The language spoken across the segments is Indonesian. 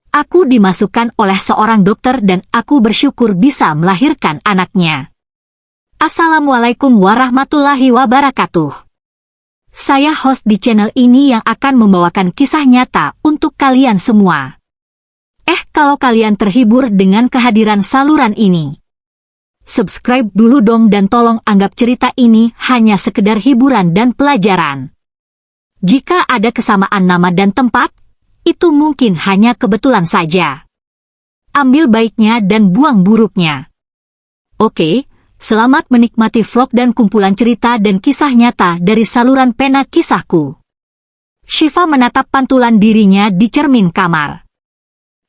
Aku dimasukkan oleh seorang dokter dan aku bersyukur bisa melahirkan anaknya. Assalamualaikum warahmatullahi wabarakatuh. Saya host di channel ini yang akan membawakan kisah nyata untuk kalian semua. Kalau kalian terhibur dengan kehadiran saluran ini, subscribe dulu dong dan tolong anggap cerita ini hanya sekedar hiburan dan pelajaran. Jika ada kesamaan nama dan tempat, itu mungkin hanya kebetulan saja. Ambil baiknya dan buang buruknya. Oke, selamat menikmati vlog dan kumpulan cerita dan kisah nyata dari saluran pena kisahku. Syifa menatap pantulan dirinya di cermin kamar.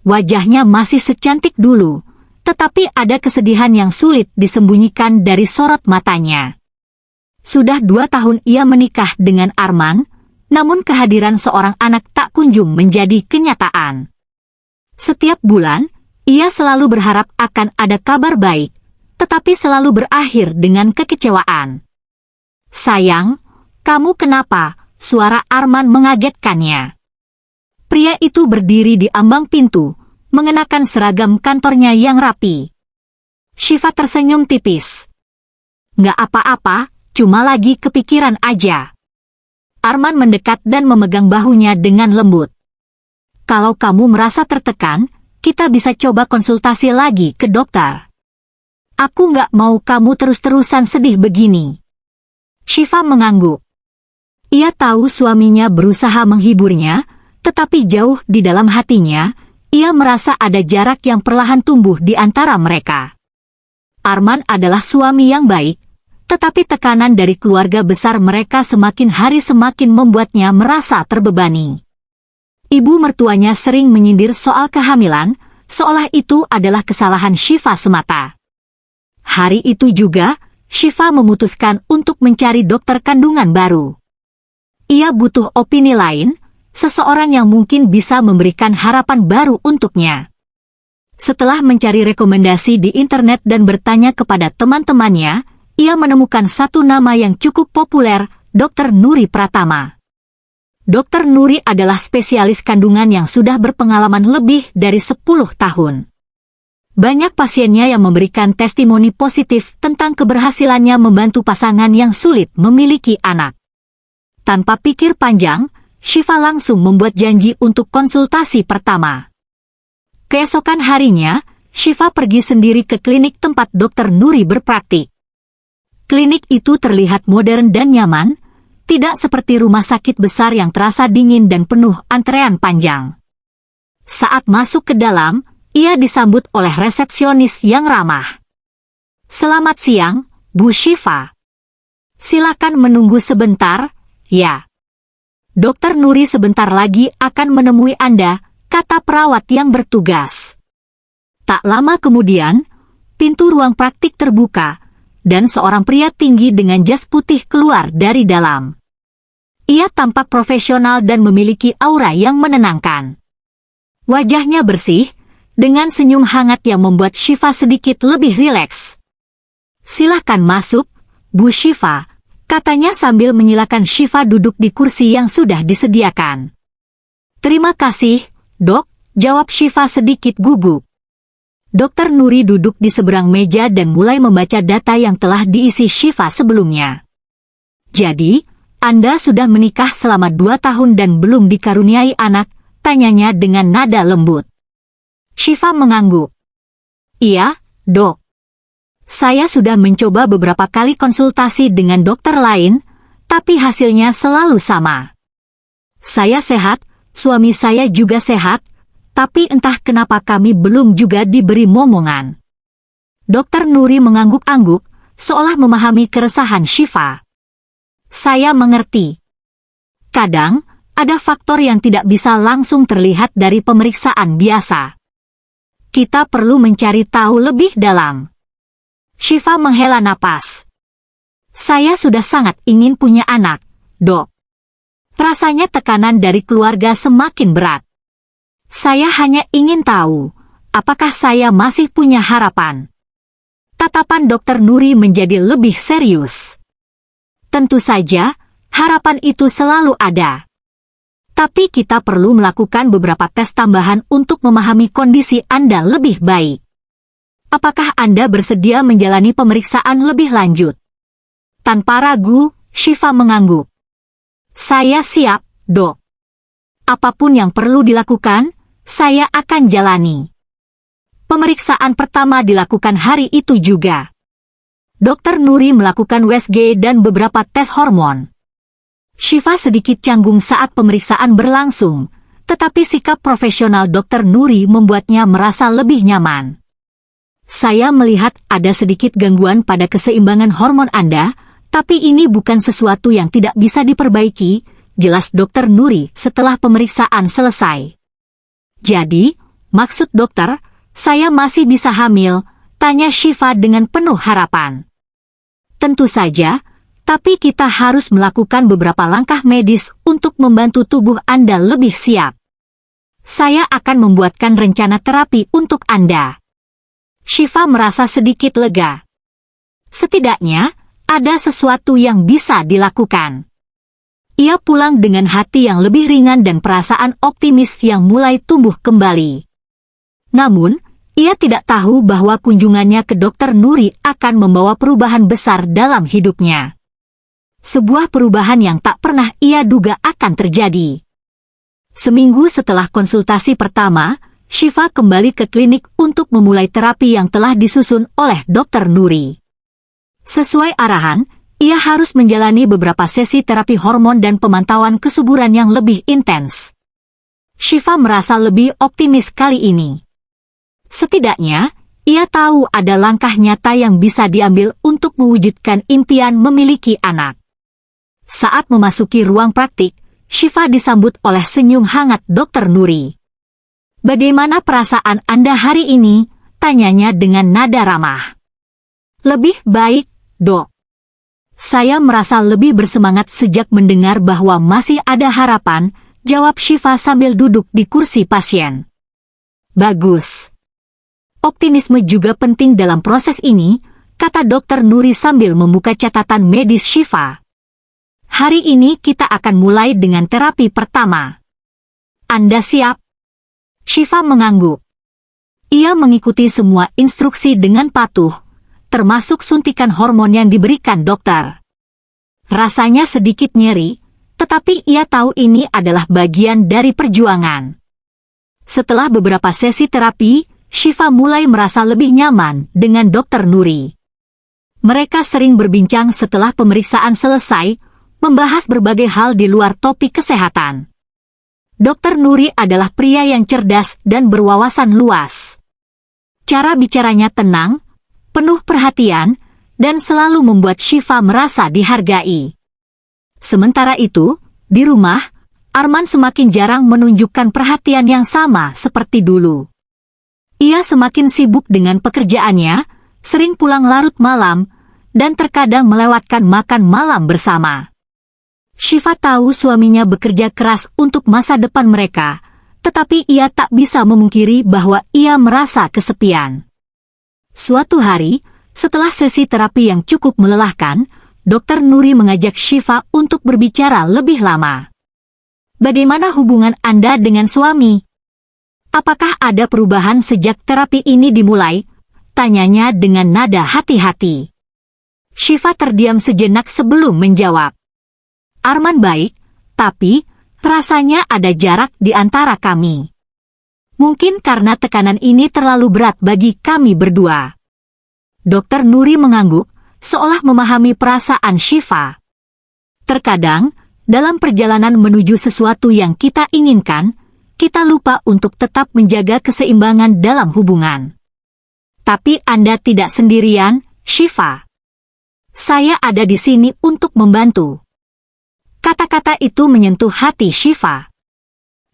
Wajahnya masih secantik dulu, tetapi ada kesedihan yang sulit disembunyikan dari sorot matanya. Sudah 2 tahun ia menikah dengan Arman, namun kehadiran seorang anak tak kunjung menjadi kenyataan. Setiap bulan, ia selalu berharap akan ada kabar baik, tetapi selalu berakhir dengan kekecewaan. "Sayang, kamu kenapa?" Suara Arman mengagetkannya. Pria itu berdiri di ambang pintu, mengenakan seragam kantornya yang rapi. Syifa tersenyum tipis. "Nggak apa-apa, cuma lagi kepikiran aja." Arman mendekat dan memegang bahunya dengan lembut. "Kalau kamu merasa tertekan, kita bisa coba konsultasi lagi ke dokter. Aku nggak mau kamu terus-terusan sedih begini." Syifa mengangguk. Ia tahu suaminya berusaha menghiburnya, tetapi jauh di dalam hatinya, ia merasa ada jarak yang perlahan tumbuh di antara mereka. Arman adalah suami yang baik, tetapi tekanan dari keluarga besar mereka semakin hari semakin membuatnya merasa terbebani. Ibu mertuanya sering menyindir soal kehamilan, seolah itu adalah kesalahan Syifa semata. Hari itu juga, Syifa memutuskan untuk mencari dokter kandungan baru. Ia butuh opini lain, seseorang yang mungkin bisa memberikan harapan baru untuknya. Setelah mencari rekomendasi di internet dan bertanya kepada teman-temannya, ia menemukan satu nama yang cukup populer, Dr. Nuri Pratama. Dr. Nuri adalah spesialis kandungan yang sudah berpengalaman lebih dari 10 tahun. Banyak pasiennya yang memberikan testimoni positif tentang keberhasilannya membantu pasangan yang sulit memiliki anak. Tanpa pikir panjang, Syifa langsung membuat janji untuk konsultasi pertama. Keesokan harinya, Syifa pergi sendiri ke klinik tempat Dr. Nuri berpraktik. Klinik itu terlihat modern dan nyaman, tidak seperti rumah sakit besar yang terasa dingin dan penuh antrean panjang. Saat masuk ke dalam, ia disambut oleh resepsionis yang ramah. "Selamat siang, Bu Syifa. Silakan menunggu sebentar, ya. Dokter Nuri sebentar lagi akan menemui Anda," kata perawat yang bertugas. Tak lama kemudian, pintu ruang praktik terbuka, dan seorang pria tinggi dengan jas putih keluar dari dalam. Ia tampak profesional dan memiliki aura yang menenangkan. Wajahnya bersih, dengan senyum hangat yang membuat Syifa sedikit lebih rileks. "Silakan masuk, Bu Syifa," katanya sambil menyilakan Syifa duduk di kursi yang sudah disediakan. "Terima kasih, Dok," jawab Syifa sedikit gugup. Dr. Nuri duduk di seberang meja dan mulai membaca data yang telah diisi Syifa sebelumnya. "Jadi, Anda sudah menikah selama 2 tahun dan belum dikaruniai anak?" tanyanya dengan nada lembut. Syifa mengangguk. "Iya, Dok. Saya sudah mencoba beberapa kali konsultasi dengan dokter lain, tapi hasilnya selalu sama. Saya sehat, suami saya juga sehat, tapi entah kenapa kami belum juga diberi momongan." Dr. Nuri mengangguk-angguk, seolah memahami keresahan Syifa. "Saya mengerti. Kadang, ada faktor yang tidak bisa langsung terlihat dari pemeriksaan biasa. Kita perlu mencari tahu lebih dalam." Syifa menghela napas. "Saya sudah sangat ingin punya anak, Dok. Rasanya tekanan dari keluarga semakin berat. Saya hanya ingin tahu, apakah saya masih punya harapan?" Tatapan Dr. Nuri menjadi lebih serius. "Tentu saja, harapan itu selalu ada. Tapi kita perlu melakukan beberapa tes tambahan untuk memahami kondisi Anda lebih baik. Apakah Anda bersedia menjalani pemeriksaan lebih lanjut? Tanpa ragu, Shiva mengangguk. Saya siap, Dok. Apapun yang perlu dilakukan, saya akan jalani. Pemeriksaan pertama dilakukan hari itu juga. Dr. Nuri melakukan USG dan beberapa tes hormon. Shiva sedikit canggung saat pemeriksaan berlangsung, tetapi sikap profesional Dr. Nuri membuatnya merasa lebih nyaman. Saya melihat ada sedikit gangguan pada keseimbangan hormon Anda, tapi ini bukan sesuatu yang tidak bisa diperbaiki, jelas Dr. Nuri setelah pemeriksaan selesai. Jadi, maksud dokter, saya masih bisa hamil, tanya Shiva dengan penuh harapan. Tentu saja, tapi kita harus melakukan beberapa langkah medis untuk membantu tubuh Anda lebih siap. Saya akan membuatkan rencana terapi untuk Anda. Shiva merasa sedikit lega. Setidaknya, ada sesuatu yang bisa dilakukan. Ia pulang dengan hati yang lebih ringan dan perasaan optimis yang mulai tumbuh kembali. Namun, ia tidak tahu bahwa kunjungannya ke Dr. Nuri akan membawa perubahan besar dalam hidupnya. Sebuah perubahan yang tak pernah ia duga akan terjadi. Seminggu setelah konsultasi pertama, Shiva kembali ke klinik untuk memulai terapi yang telah disusun oleh Dr. Nuri. Sesuai arahan, ia harus menjalani beberapa sesi terapi hormon dan pemantauan kesuburan yang lebih intens. Shiva merasa lebih optimis kali ini. Setidaknya, ia tahu ada langkah nyata yang bisa diambil untuk mewujudkan impian memiliki anak. Saat memasuki ruang praktik, Shiva disambut oleh senyum hangat Dr. Nuri. Bagaimana perasaan Anda hari ini? Tanyanya dengan nada ramah. Lebih baik, Dok. Saya merasa lebih bersemangat sejak mendengar bahwa masih ada harapan, jawab Shiva sambil duduk di kursi pasien. Bagus. Optimisme juga penting dalam proses ini, kata Dr. Nuri sambil membuka catatan medis Shiva. Hari ini kita akan mulai dengan terapi pertama. Anda siap? Shiva mengangguk. Ia mengikuti semua instruksi dengan patuh, termasuk suntikan hormon yang diberikan dokter. Rasanya sedikit nyeri, tetapi ia tahu ini adalah bagian dari perjuangan. Setelah beberapa sesi terapi, Shiva mulai merasa lebih nyaman dengan Dr. Nuri. Mereka sering berbincang setelah pemeriksaan selesai, membahas berbagai hal di luar topik kesehatan. Dr. Nuri adalah pria yang cerdas dan berwawasan luas. Cara bicaranya tenang, penuh perhatian, dan selalu membuat Shiva merasa dihargai. Sementara itu, di rumah, Arman semakin jarang menunjukkan perhatian yang sama seperti dulu. Ia semakin sibuk dengan pekerjaannya, sering pulang larut malam, dan terkadang melewatkan makan malam bersama. Shiva tahu suaminya bekerja keras untuk masa depan mereka, tetapi ia tak bisa memungkiri bahwa ia merasa kesepian. Suatu hari, setelah sesi terapi yang cukup melelahkan, Dr. Nuri mengajak Shiva untuk berbicara lebih lama. Bagaimana hubungan Anda dengan suami? Apakah ada perubahan sejak terapi ini dimulai? Tanyanya dengan nada hati-hati. Shiva terdiam sejenak sebelum menjawab. Arman baik, tapi rasanya ada jarak di antara kami. Mungkin karena tekanan ini terlalu berat bagi kami berdua. Dr. Nuri mengangguk, seolah memahami perasaan Shiva. Terkadang, dalam perjalanan menuju sesuatu yang kita inginkan, kita lupa untuk tetap menjaga keseimbangan dalam hubungan. Tapi Anda tidak sendirian, Shiva. Saya ada di sini untuk membantu. Kata-kata itu menyentuh hati Shiva.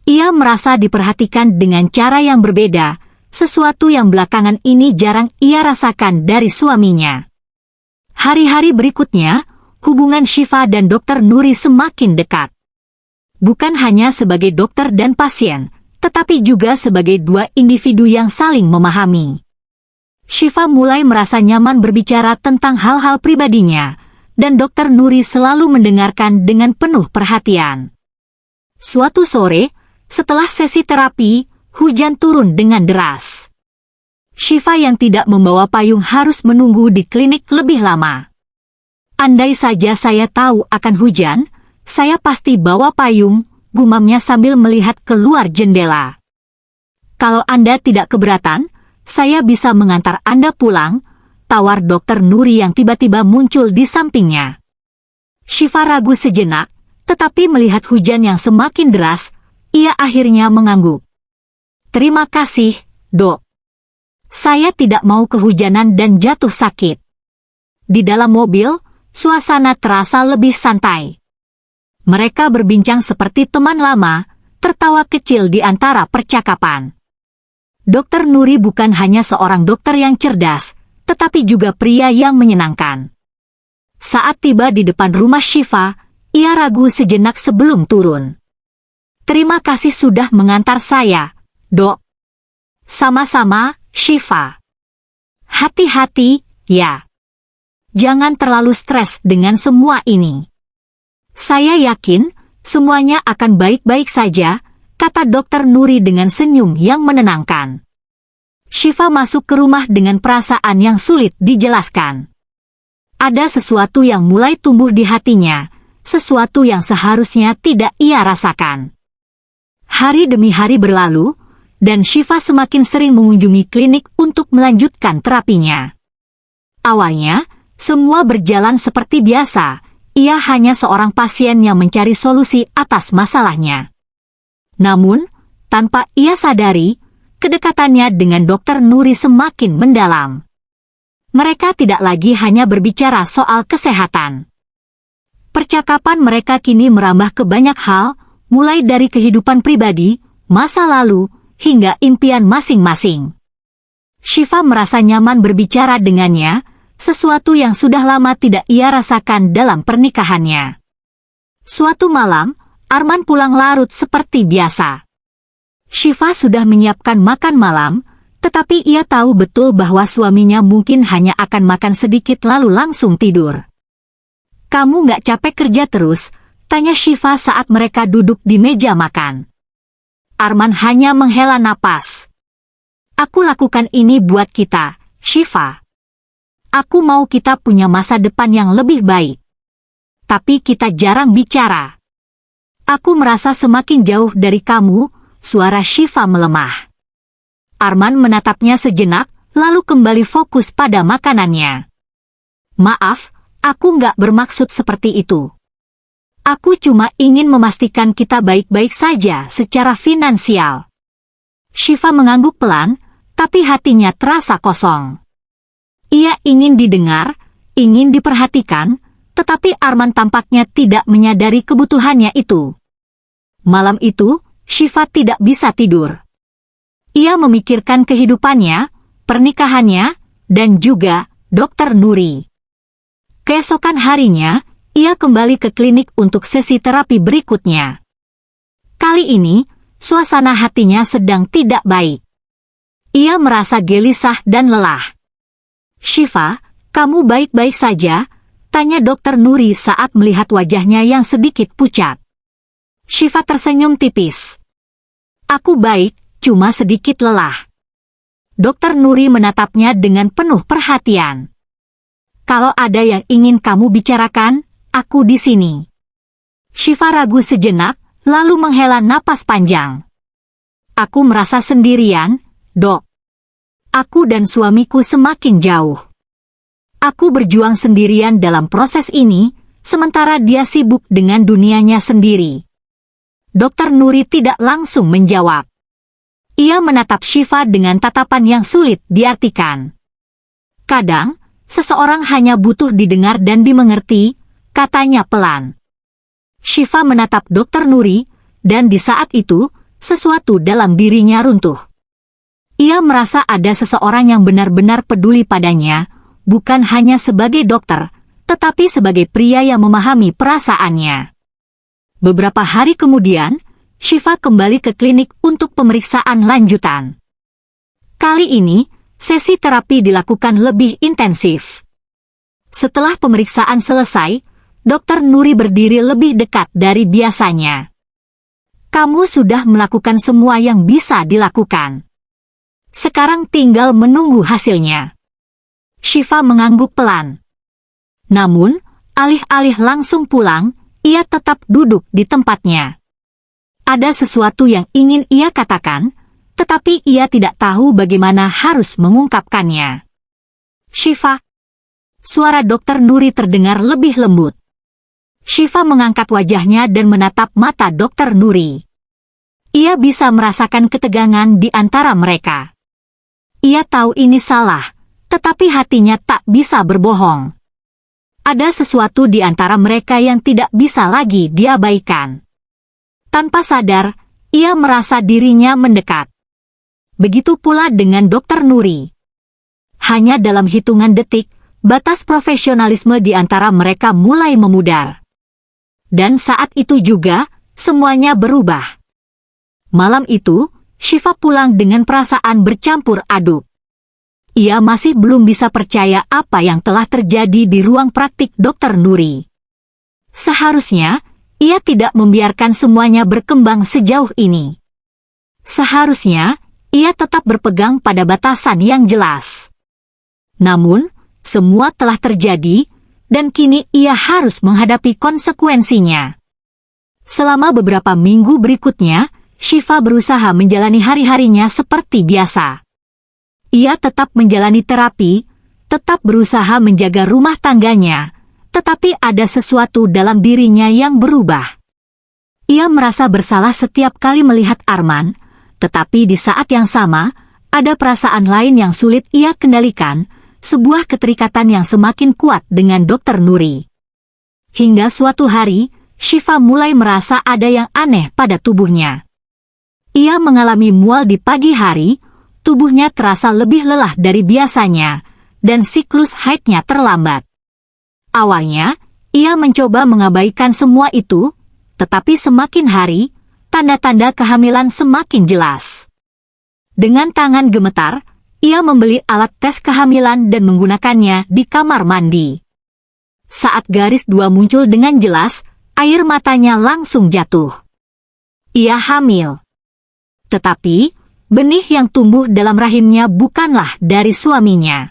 Ia merasa diperhatikan dengan cara yang berbeda, sesuatu yang belakangan ini jarang ia rasakan dari suaminya. Hari-hari berikutnya, hubungan Shiva dan Dr. Nuri semakin dekat. Bukan hanya sebagai dokter dan pasien, tetapi juga sebagai dua individu yang saling memahami. Shiva mulai merasa nyaman berbicara tentang hal-hal pribadinya, dan Dr. Nuri selalu mendengarkan dengan penuh perhatian. Suatu sore, setelah sesi terapi, hujan turun dengan deras. Shiva yang tidak membawa payung harus menunggu di klinik lebih lama. Andai saja saya tahu akan hujan, saya pasti bawa payung, gumamnya sambil melihat keluar jendela. Kalau Anda tidak keberatan, saya bisa mengantar Anda pulang, tawar Dokter Nuri yang tiba-tiba muncul di sampingnya. Shiva ragu sejenak, tetapi melihat hujan yang semakin deras, ia akhirnya mengangguk. Terima kasih, Dok. Saya tidak mau kehujanan dan jatuh sakit. Di dalam mobil, suasana terasa lebih santai. Mereka berbincang seperti teman lama, tertawa kecil di antara percakapan. Dokter Nuri bukan hanya seorang dokter yang cerdas, tetapi juga pria yang menyenangkan. Saat tiba di depan rumah Shiva, ia ragu sejenak sebelum turun. Terima kasih sudah mengantar saya, Dok. Sama-sama, Shiva. Hati-hati, ya. Jangan terlalu stres dengan semua ini. Saya yakin, semuanya akan baik-baik saja, kata Dokter Nuri dengan senyum yang menenangkan. Shiva masuk ke rumah dengan perasaan yang sulit dijelaskan. Ada sesuatu yang mulai tumbuh di hatinya, sesuatu yang seharusnya tidak ia rasakan. Hari demi hari berlalu, dan Shiva semakin sering mengunjungi klinik untuk melanjutkan terapinya. Awalnya, semua berjalan seperti biasa, ia hanya seorang pasien yang mencari solusi atas masalahnya. Namun, tanpa ia sadari, kedekatannya dengan Dokter Nuri semakin mendalam. Mereka tidak lagi hanya berbicara soal kesehatan. Percakapan mereka kini merambah ke banyak hal, mulai dari kehidupan pribadi, masa lalu, hingga impian masing-masing. Shiva merasa nyaman berbicara dengannya, sesuatu yang sudah lama tidak ia rasakan dalam pernikahannya. Suatu malam, Arman pulang larut seperti biasa. Shiva sudah menyiapkan makan malam, tetapi ia tahu betul bahwa suaminya mungkin hanya akan makan sedikit lalu langsung tidur. Kamu nggak capek kerja terus? Tanya Shiva saat mereka duduk di meja makan. Arman hanya menghela napas. Aku lakukan ini buat kita, Shiva. Aku mau kita punya masa depan yang lebih baik. Tapi kita jarang bicara. Aku merasa semakin jauh dari kamu, suara Shiva melemah. Arman menatapnya sejenak, lalu kembali fokus pada makanannya. Maaf, aku nggak bermaksud seperti itu. Aku cuma ingin memastikan kita baik-baik saja secara finansial. Shiva mengangguk pelan, tapi hatinya terasa kosong. Ia ingin didengar, ingin diperhatikan, tetapi Arman tampaknya tidak menyadari kebutuhannya itu. Malam itu, Shiva tidak bisa tidur. Ia memikirkan kehidupannya, pernikahannya, dan juga Dokter Nuri. Keesokan harinya, ia kembali ke klinik untuk sesi terapi berikutnya. Kali ini, suasana hatinya sedang tidak baik. Ia merasa gelisah dan lelah. Shiva, kamu baik-baik saja? Tanya Dokter Nuri saat melihat wajahnya yang sedikit pucat. Shiva tersenyum tipis. Aku baik, cuma sedikit lelah. Dokter Nuri menatapnya dengan penuh perhatian. Kalau ada yang ingin kamu bicarakan, aku di sini. Shiva ragu sejenak, lalu menghela napas panjang. Aku merasa sendirian, Dok. Aku dan suamiku semakin jauh. Aku berjuang sendirian dalam proses ini, sementara dia sibuk dengan dunianya sendiri. Dokter Nuri tidak langsung menjawab. Ia menatap Shiva dengan tatapan yang sulit diartikan. Kadang, seseorang hanya butuh didengar dan dimengerti, katanya pelan. Shiva menatap Dokter Nuri, dan di saat itu, sesuatu dalam dirinya runtuh. Ia merasa ada seseorang yang benar-benar peduli padanya, bukan hanya sebagai dokter, tetapi sebagai pria yang memahami perasaannya. Beberapa hari kemudian, Shiva kembali ke klinik untuk pemeriksaan lanjutan. Kali ini, sesi terapi dilakukan lebih intensif. Setelah pemeriksaan selesai, Dokter Nuri berdiri lebih dekat dari biasanya. Kamu sudah melakukan semua yang bisa dilakukan. Sekarang tinggal menunggu hasilnya. Shiva mengangguk pelan. Namun, alih-alih langsung pulang, ia tetap duduk di tempatnya. Ada sesuatu yang ingin ia katakan, tetapi ia tidak tahu bagaimana harus mengungkapkannya. Shiva. Suara Dr. Nuri terdengar lebih lembut. Shiva mengangkat wajahnya dan menatap mata Dr. Nuri. Ia bisa merasakan ketegangan di antara mereka. Ia tahu ini salah, tetapi hatinya tak bisa berbohong. Ada sesuatu di antara mereka yang tidak bisa lagi diabaikan. Tanpa sadar, ia merasa dirinya mendekat. Begitu pula dengan Dr. Nuri. Hanya dalam hitungan detik, batas profesionalisme di antara mereka mulai memudar. Dan saat itu juga, semuanya berubah. Malam itu, Shiva pulang dengan perasaan bercampur aduk. Ia masih belum bisa percaya apa yang telah terjadi di ruang praktik Dr. Nuri. Seharusnya, ia tidak membiarkan semuanya berkembang sejauh ini. Seharusnya, ia tetap berpegang pada batasan yang jelas. Namun, semua telah terjadi, dan kini ia harus menghadapi konsekuensinya. Selama beberapa minggu berikutnya, Shiva berusaha menjalani hari-harinya seperti biasa. Ia tetap menjalani terapi, tetap berusaha menjaga rumah tangganya, tetapi ada sesuatu dalam dirinya yang berubah. Ia merasa bersalah setiap kali melihat Arman, tetapi di saat yang sama, ada perasaan lain yang sulit ia kendalikan, sebuah keterikatan yang semakin kuat dengan Dr. Nuri. Hingga suatu hari, Shiva mulai merasa ada yang aneh pada tubuhnya. Ia mengalami mual di pagi hari, tubuhnya terasa lebih lelah dari biasanya, dan siklus haidnya terlambat. Awalnya, ia mencoba mengabaikan semua itu, tetapi semakin hari, tanda-tanda kehamilan semakin jelas. Dengan tangan gemetar, ia membeli alat tes kehamilan dan menggunakannya di kamar mandi. Saat garis 2 muncul dengan jelas, air matanya langsung jatuh. Ia hamil. Tetapi, benih yang tumbuh dalam rahimnya bukanlah dari suaminya.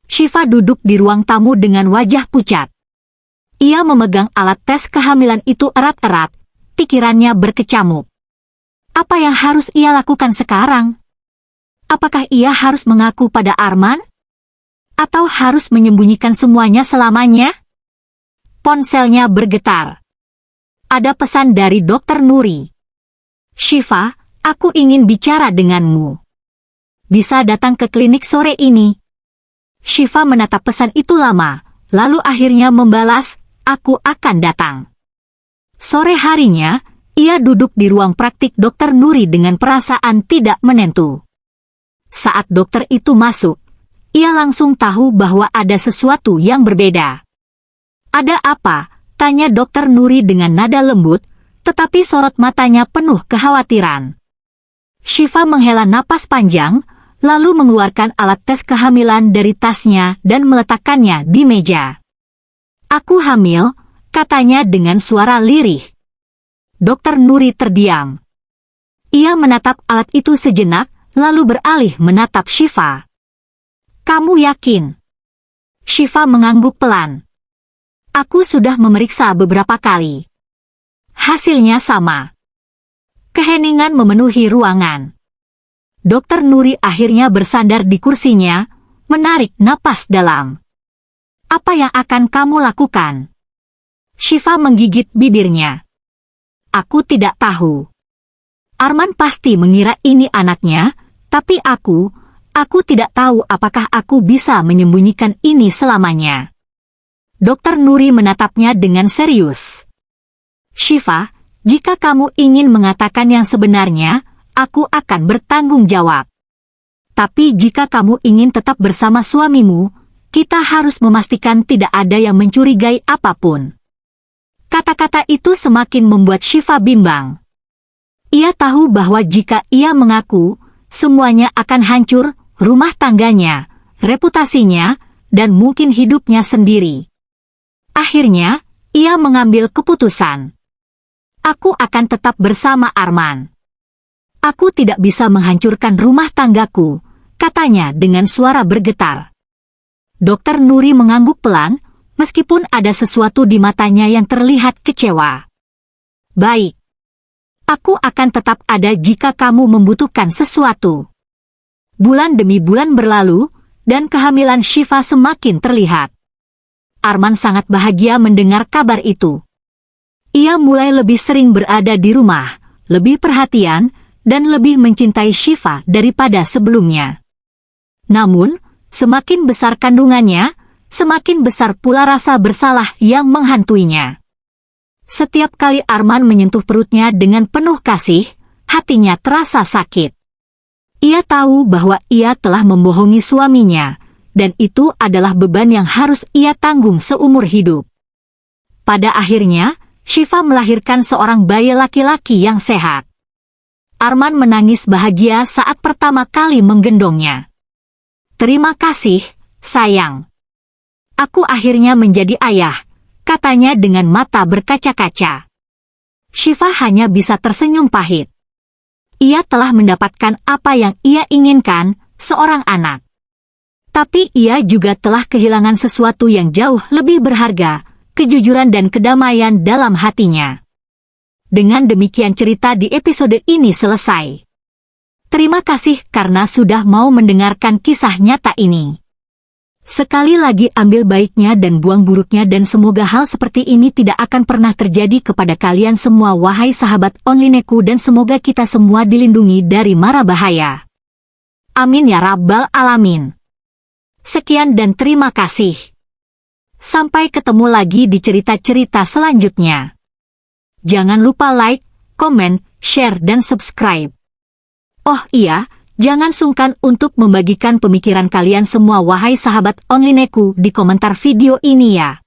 Shiva duduk di ruang tamu dengan wajah pucat. Ia memegang alat tes kehamilan itu erat-erat, pikirannya berkecamuk. Apa yang harus ia lakukan sekarang? Apakah ia harus mengaku pada Arman? Atau harus menyembunyikan semuanya selamanya? Ponselnya bergetar. Ada pesan dari Dr. Nuri. Shiva, aku ingin bicara denganmu. Bisa datang ke klinik sore ini. Shiva menatap pesan itu lama, lalu akhirnya membalas, aku akan datang. Sore harinya, ia duduk di ruang praktik Dr. Nuri dengan perasaan tidak menentu. Saat dokter itu masuk, ia langsung tahu bahwa ada sesuatu yang berbeda. Ada apa? Tanya Dr. Nuri dengan nada lembut, tetapi sorot matanya penuh kekhawatiran. Shiva menghela napas panjang, lalu mengeluarkan alat tes kehamilan dari tasnya dan meletakkannya di meja. Aku hamil, katanya dengan suara lirih. Dr. Nuri terdiam. Ia menatap alat itu sejenak, lalu beralih menatap Shiva. Kamu yakin? Shiva mengangguk pelan. Aku sudah memeriksa beberapa kali. Hasilnya sama. Keheningan memenuhi ruangan. Dr. Nuri akhirnya bersandar di kursinya, menarik napas dalam. Apa yang akan kamu lakukan? Shiva menggigit bibirnya. Aku tidak tahu. Arman pasti mengira ini anaknya, tapi aku tidak tahu apakah aku bisa menyembunyikan ini selamanya. Dr. Nuri menatapnya dengan serius. Shiva, jika kamu ingin mengatakan yang sebenarnya, aku akan bertanggung jawab. Tapi jika kamu ingin tetap bersama suamimu, kita harus memastikan tidak ada yang mencurigai apapun. Kata-kata itu semakin membuat Shiva bimbang. Ia tahu bahwa jika ia mengaku, semuanya akan hancur, rumah tangganya, reputasinya, dan mungkin hidupnya sendiri. Akhirnya, ia mengambil keputusan. Aku akan tetap bersama Arman. Aku tidak bisa menghancurkan rumah tanggaku, katanya dengan suara bergetar. Dokter Nuri mengangguk pelan, meskipun ada sesuatu di matanya yang terlihat kecewa. Baik. Aku akan tetap ada jika kamu membutuhkan sesuatu. Bulan demi bulan berlalu, dan kehamilan Syifa semakin terlihat. Arman sangat bahagia mendengar kabar itu. Ia mulai lebih sering berada di rumah, lebih perhatian, dan lebih mencintai Syifa daripada sebelumnya. Namun, semakin besar kandungannya, semakin besar pula rasa bersalah yang menghantuinya. Setiap kali Arman menyentuh perutnya dengan penuh kasih, hatinya terasa sakit. Ia tahu bahwa ia telah membohongi suaminya, dan itu adalah beban yang harus ia tanggung seumur hidup. Pada akhirnya, Syifa melahirkan seorang bayi laki-laki yang sehat. Arman menangis bahagia saat pertama kali menggendongnya. Terima kasih, sayang. Aku akhirnya menjadi ayah, katanya dengan mata berkaca-kaca. Syifa hanya bisa tersenyum pahit. Ia telah mendapatkan apa yang ia inginkan, seorang anak. Tapi ia juga telah kehilangan sesuatu yang jauh lebih berharga, kejujuran dan kedamaian dalam hatinya. Dengan demikian cerita di episode ini selesai. Terima kasih karena sudah mau mendengarkan kisah nyata ini. Sekali lagi ambil baiknya dan buang buruknya dan semoga hal seperti ini tidak akan pernah terjadi kepada kalian semua wahai sahabat onlineku dan semoga kita semua dilindungi dari mara bahaya. Amin ya rabbal alamin. Sekian dan terima kasih. Sampai ketemu lagi di cerita-cerita selanjutnya. Jangan lupa like, komen, share dan subscribe. Oh iya, jangan sungkan untuk membagikan pemikiran kalian semua wahai sahabat onlineku di komentar video ini ya.